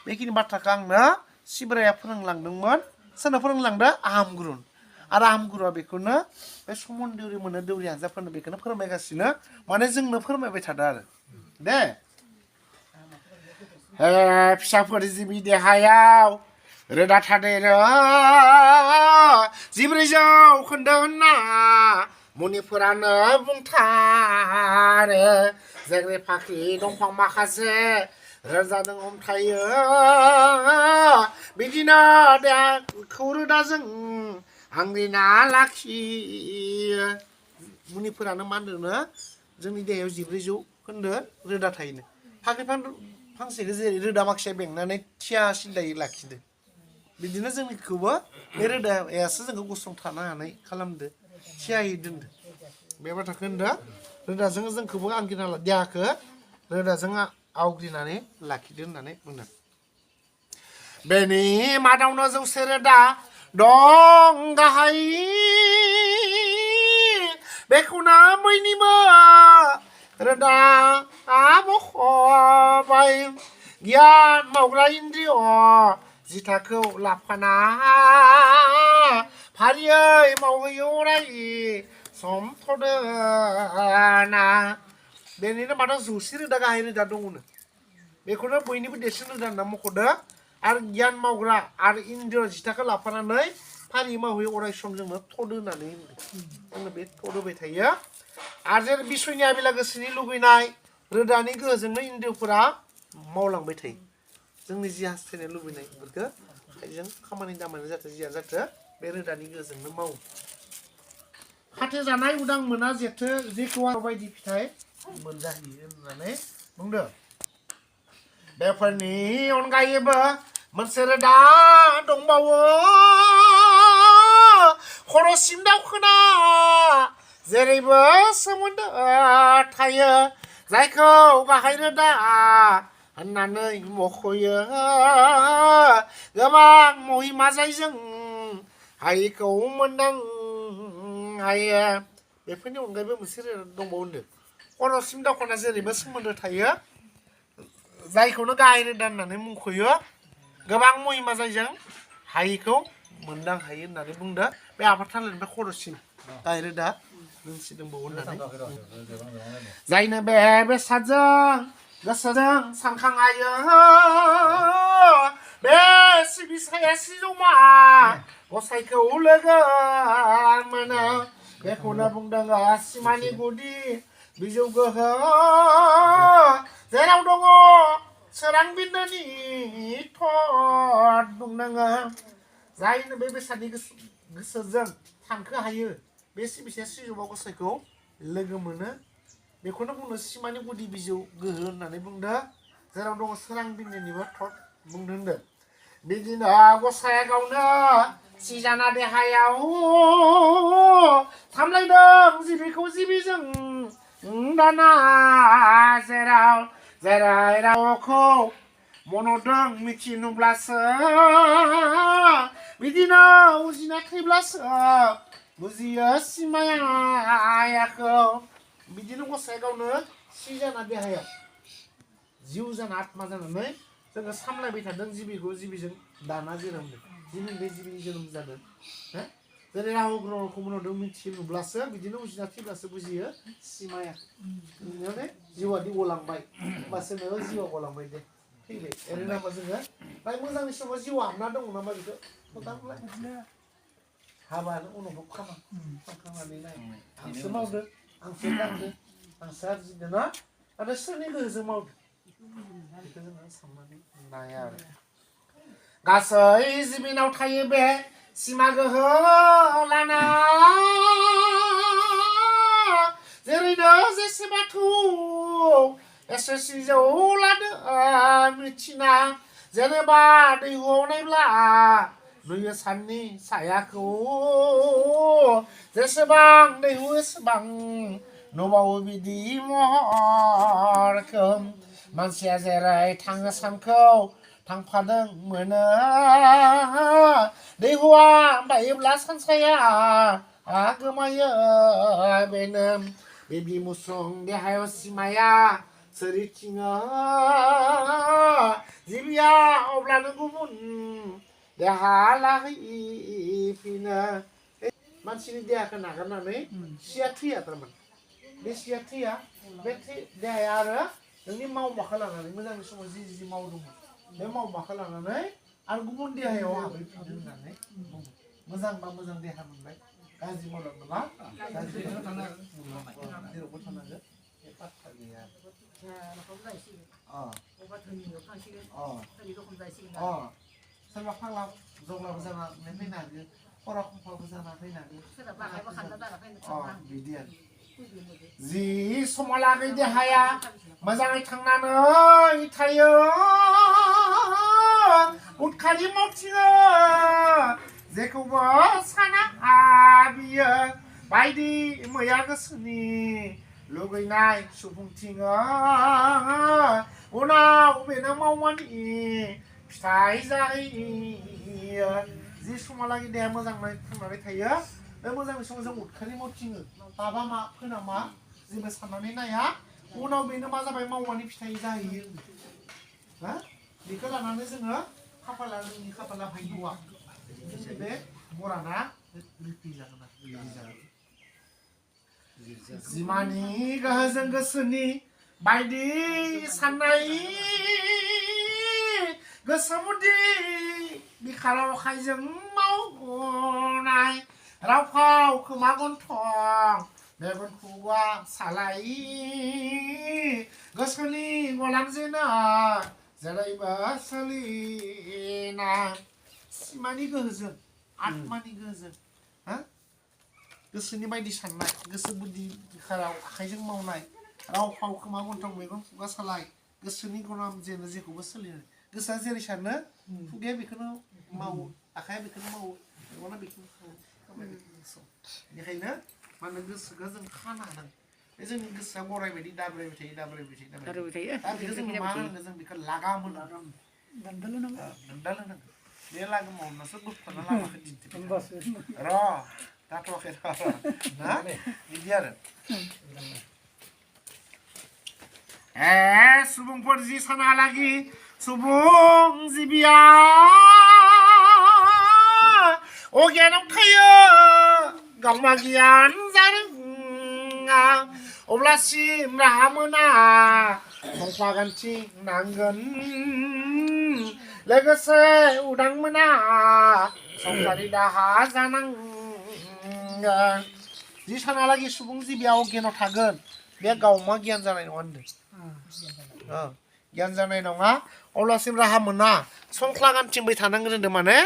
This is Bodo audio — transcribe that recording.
बेखिनि बाथ्राखौ आंनो सिब्राया फोरोंलांदोंमोन सोरनो फोरोंलांदों आहमगुरुन आरो आहमगुरुआ बेखौनो बे समन दौरि मोनो दौरि हानजाफोरनो बेखौनो फोरमायगासिनो माने जोंनो फोरमायबाय थादों आरो दे फिसाफोर जिबि देहायाव रोदा थादेरो 14 जौखोन्दो होनना मुनिफोरानो बुंथारो जेंग्रे फाख्रि दंफां माखासे रोदाजों हमथायो बिदिनो देहाखौ रोदाजों आंग्रिना लाखियो मुनिफोरानो मा होनदोंनो जोंनि देहायाव 14 जौखोन्दो रोदा थायोनो फाख्रि फांसेखौ जेरै रोदा माखासे बेंनानै थिया सिदायै लाखिदो बिदिनो जोंनिखौबो बे रोदायासो जोंखौ गसंथानो हानाय खालामदो थियायै दोनदो बे बाथ्राखौ होनदो रोदाजों जोंखौबो आंगिना देहाखौ रोदाजों आवग्रिनानै लाखिदो होननानै बुंदों बेनि मादावनो 100 रोदा दं गाहाय बेखौनो बयनिबो रोदा मख'बाय गियान मावग्रा इन्द्रिय जिथाखौ लाफाना फारियै मावहैयो अराय सम थदोना बेनिनो मादाव 100 रोदा गाहाय रोदा दङनो बेखौनो बयनिबो देरसिन रोदा होनना मख'दो आरो गियान मावग्रा आरो इन्द्रिय जिथाखौ लाफानानै फारि मावहैयो अराय सम जोंनो थद होननानै जोंनो बे थद होबाय थायो आरो जेरै बिसयनि आबिला गोसोनि लुबैनाय रोदानि गोहोजोंनो इन्द्रियफोरा मावलांबाय थायो जोंनि जि हास्थायनाय लुबैनायफोरखौ जों खामानि दामानि जाथों जिया जाथों बे रोदानि गोहोजोंनो मावो हाथे जानाय उदां मोना जेथो जेखौ आं बायदि फिथाइ मोनजाहैयो होननानै बुंदों बेफोरनि अनगायैबो मोनसे रोदा दंबावो खर'सिम दावखोना जेरैबो सोमोन्दो थायो जायखौ गाहाय रोदा होननानै मख'यो गोबां महिमा जायजों हायिखौ मोनदां हायो बेफोरनि अनगायैबो मोनसे रोदा दंबावो होनदों खर'सिम दावखोना जेरैबो सोमोन्दो थायो जायखौनो गाहाय रोदा होननानै मुंख'यो गोबां महिमा जायजों हायिखौ मोनदां हायो होननानै बुंदों बे आफाद थालानिफ्राय खर'सिम गाहाय रोदा मोनसे दंबावो होननानै जायनो बे बेसादजों गोसोजों सानखांहायो बे सिबिसाया सिजौमा गसाइखौ लोगो मोनो बेखौनो बुंदों सिमानि गुदि बिजौ गोहो जेराव दङ सोरां बिन्दोनि थद बुंनाङो जायनो बे बेसादनि गोसोजों सानखो हायो बे सिबिसाया सिजौमा गसाइखौ लोगो मोनो बेखौनो बुंनो सिमानि गुदि बिजौ गोहो होननानै बुंदों जेराव दङ सोरां बिन्दोनिबो थद बुंदों होनदों बिदिनो गसाइया गावनो सिजाना देहायाव सामलायदों जिबिखौ जिबिजों दाना जेराव जेरै रावखौ मन'दों मिथिनुब्लासो बिदिनो उजिना थैब्लासो बुजियो सिमायाखौ बिदिनो गसाइया गावनो सिजाना देहायाव जिउ जाना आत्मा जानानै जोङो सामलायबाय थादों जिबिखौ जिबिजों दाना जोनोम जिबिनिफ्राय जिबिनि जोनोम जादों जेरै राहु ग्रह'खौ मन'दों मिथिनुब्लासो बिदिनो उजिना थैब्लासो बुजियो सिमाया माने जिउआदि गलांबाय होमबासो नोङो जिउआ गलांबाय दे थैबाय ओरैनो होमबा जोङो बाय मोजांनि समाव जिउआ हाबना दङ नामा बेखौ खदांलाय हाबानो उनावबो खालामखांनानै नाय आंसो मावदो आंसो दांदो आंसो आरजिदो ना आरो सोरनि गोहोजों मावदो बेखौ जोङो साननानै नाया आरो गासै जिबिनाव थायो बे सिमा गोहो लाना जेरैनो जेसे बाथौ एसे सिजौ लादो मिथिना जेनेबा दैहुआव नायब्ला नुयो साननि सायाखौ जेसेबां दैहु एसेबां नुबावो बिदि महरखौ मानसिया जेरै थाङो सानखौ थांफादों मोनो दैहुआ बायोब्ला सानसाया गोमायो बेनो बे बिमुसुं देहायाव सिमाया सोरथिङो जिबिया गैया अब्लानो गुबुन देहालाहै फिनो मानसिनि देहाखौ नागारनानै सिया थैया थारमाने बे सिया थैया बे देहाया आरो नोंनि मावमाखौ लानानै मोजांनि समाव जि मावदोंमोन बे मावमाखौ लानानै आरो गुबुन देहायाव हाबहैफिनदों होननानै बुङो मोजांबा मोजां देहा मोनबाय गाज्रि मावदोंब्ला गाज्रि जेरावबो थानांगोन बे बाथ्रा गैया सोरबा फाग्ला जग्लाबो जानानै फैनो हागौ खरा खंखाबो जाना फैनो हागौ बिदि आरो जि समालागै देहाया मोजाङै थांनानै थायो उदखारि मावथिङो जेखौबो साना बियो बायदि मैया गोसोनि लुगैनाय सुफुंथिङो उनाव बेनो मावमानि फिथाइ जाहैयो जि समालागै देहाया मोजाङै थांनानै थायो बे मोजांनि समाव जों उदखारि मावथिङो माबा मा फोना मा जेबो साननानै नाया उनाव बेनो मा जाबाय मावमानि फिथाइ जाहैयो हा बेखौ लानानै जोङो जोंनि खाफाला भाग्यआ जोंनि बे बराना रिपि जागोन जिमानि गोहोजों गोसोनि बायदि साननाय गोसो मुदि बिखाराव आखाइजों मावनाय राव फाव खोमा गन्थं मेगन खुगा सालाय गोसोनि गलामजेना जेरैबो सोलिना सिमानि गोहोजों आत्मानि गोहोजों हा गोसोनि बायदि साननाय गोसो बुद्धि बिखाराव आखाइजों मावनाय राव फाव खोमा गन्थं मेगन खुगा सालाय गोसोनि गलाम जेनो जेखौबो सोलियो गोसोआ जेरै सानो खुगाया बेखौनो मावो आखाइया बेखौनो मावो मेगना बेखौनो बेनिखायनो माने गोसोखौ जों खाना हानांगौ बे जोंनि गोसोआ बरायबायदि दाब्रायबाय थायो दा बेखौ जों मा होनो जों बेखौ लागाम होनो दोनदाल होनांगौ बे लागामाव होननासो बोखारना लामाखौ दिन्थिबाय र' जाथ'वाखै ना बिदि आरो सुबुंफोर जि सानालागि सुबुं जिबिया अगियानाव थायो गावमा गियान जानो अब्लासिम राहा मोना दंफा गान्थि नांगोन लोगोसे उदां मोना संसारि दाहा जानांगोन जि सानालागि सुबुं जिबिया अगियानाव थागोन बे गावमा गियान जानाय नङा होनदों गियान जानाय नङा अब्लासिम राहा मोना संख्ला गानथिंबाय थानांगोन होनदों माने